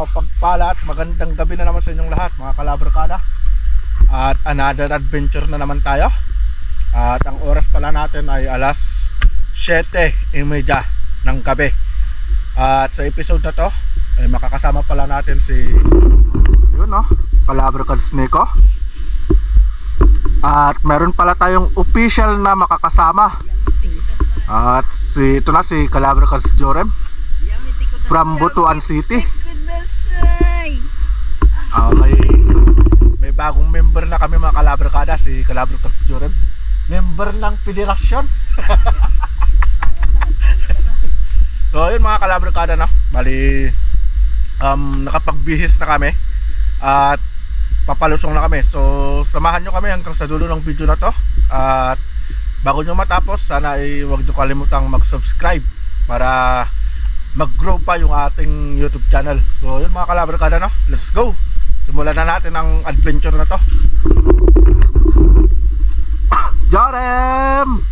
mapagpala at magandang gabi na naman sa inyong lahat mga kalabarkada. At another adventure na naman tayo. At ang oras pala natin ay alas 7:30 ng gabi. At sa episode na to ay makakasama pala natin si Kalabarkads Nico. At meron pala tayong official na makakasama. At ito na si Kalabarkads Jorem from Butuan City. May bagong member na kami mga Kalabarkada, si Kalabarkads Jorem, member ng federasyon. So yun mga Kalabarkada, no? Bali nakapagbihis na kami at papalusong na kami. So samahan nyo kami hanggang sa dulo ng video na to. At bago nyo matapos, sana ay huwag nyo kalimutang mag-subscribe para mag-grow pa yung ating YouTube channel. So yun mga Kalabarkada, no? Let's go! Simulan na natin ang adventure na to. Jorem!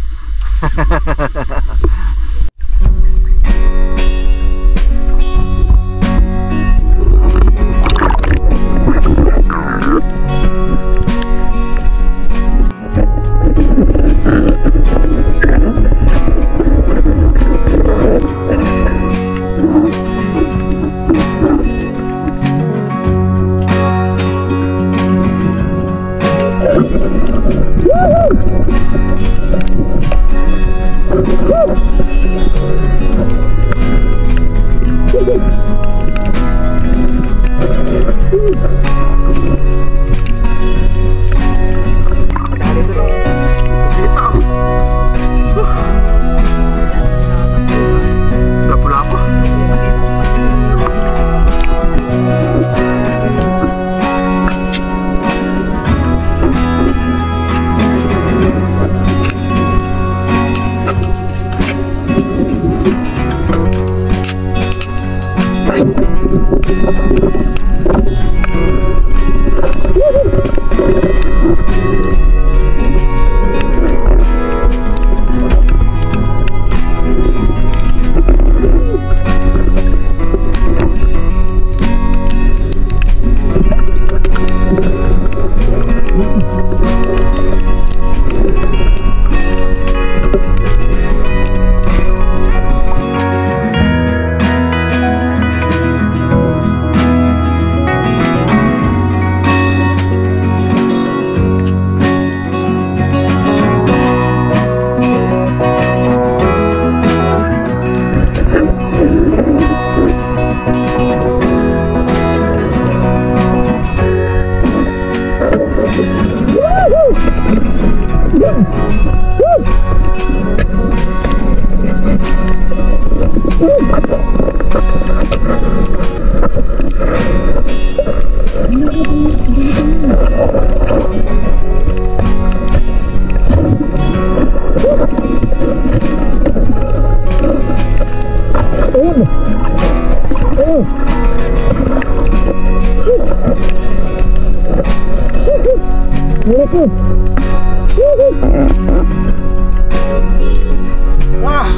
Wah,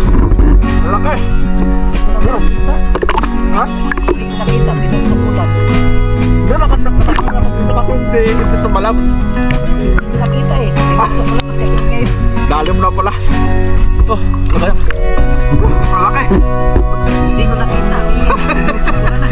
malaki. Ha? Hindi nakita, pinagsukulan. Yan, nakakundi. Ito malam. Hindi nakita eh. Pinagsukulan kasi ngayon. Lalim na pala. Oh, malaki. Malaki. Hindi ko nakita. Pinagsukulan na.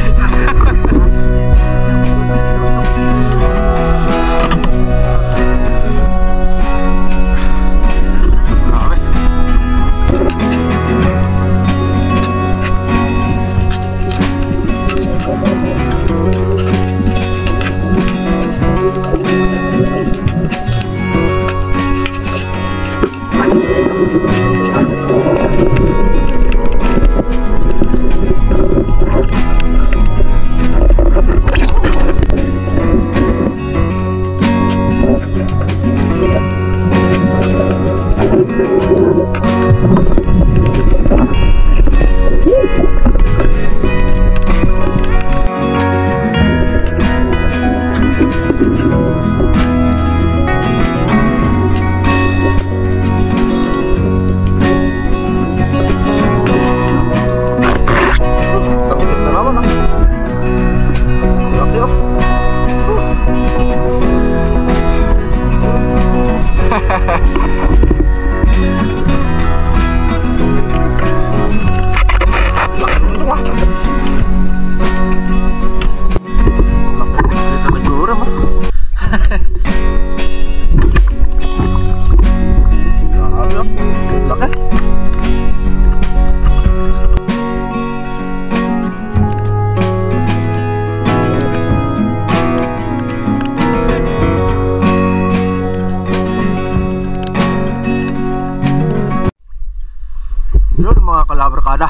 Grabe oh. Laki. Yun mga kalabarkada,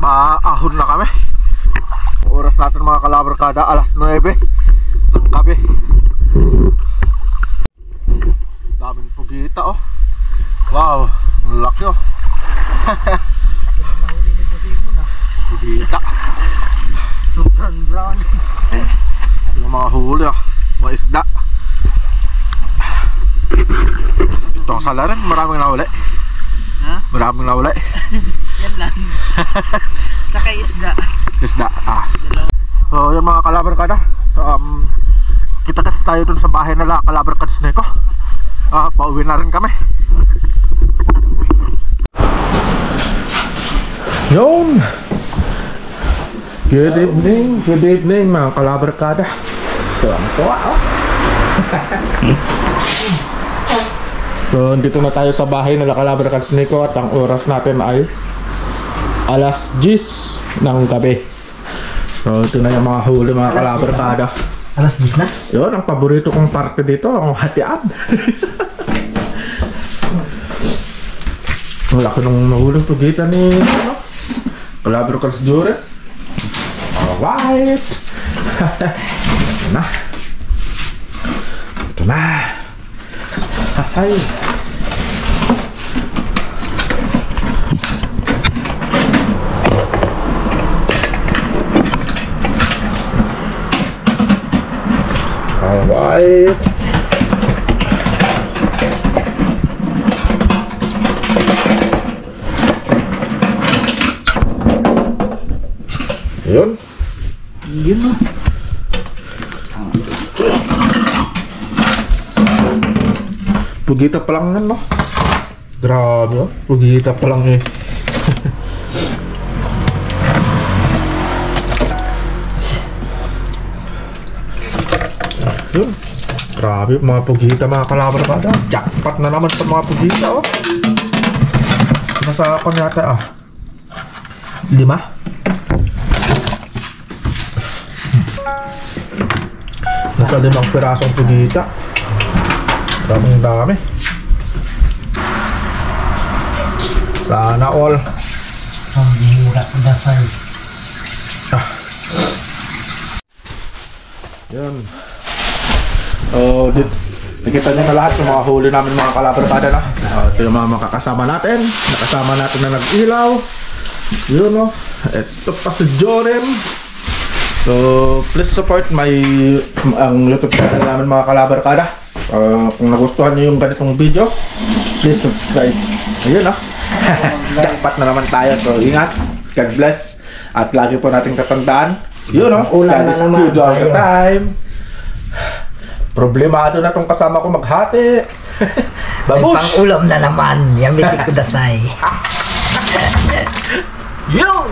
maahon na kami. Oras natin mga kalabarkada, alas 9 ng gabi. Daming pugita oh. Wow, ang laki oh. Pugita. Brown. Yung mga huli oh, mga isda. Itong sala rin, maraming nahuli. Ha? Maraming nahuli. Yan lang. Tsaka isda. Isda, So yung mga kalabarkada, kita kasi tayo dun sa bahay nila Kalabarkads Neko. Pauwi na rin kami. Yun. Good evening mga kalabarkada. Tuwa oh. So dito na tayo sa bahay nila Kalabarkads Neko at ang oras natin ay alas 10 ng gabi. So ito na yung mga huli mga kalabarkada. Alas 10 na? Yun, ang paborito kong parte dito, ang hatian. Wala ko nung nahuling pugita ni Kalabarkads Jure. Alright. Ito na. Ito na. Hay. Alright. Yun. Yun o. Pugita pa lang yan, no? Grabe, oh. Pugita pa lang eh. Yun. Grabe, mga pugita, mga kalabarkada. Jackpot na naman sa mga pugita, oh. Nasa ako yata, 5. Nasa 5 pirasong pugita. Daming dami. Sana all. Ang bihira ko dasal. Yan. Nakita nyo na lahat ng mga huli namin mga kalabarkada na. Ito yung mga makakasama natin. Nakasama natin na nag-ilaw. Yun o. Ito pa si Jorem. So please support ang YouTube channel namin mga kalabarkada. Kung nagustuhan nyo yung ganitong video, please subscribe. Ayun oh. Jackpot na naman tayo. So ingat. God bless. At lagi po nating tatandaan. Yun oh. God is good all the time. Problemado na tong kasama ko maghati. Babush! Pang-ulam na naman. Yamitik ko dasay. Yun!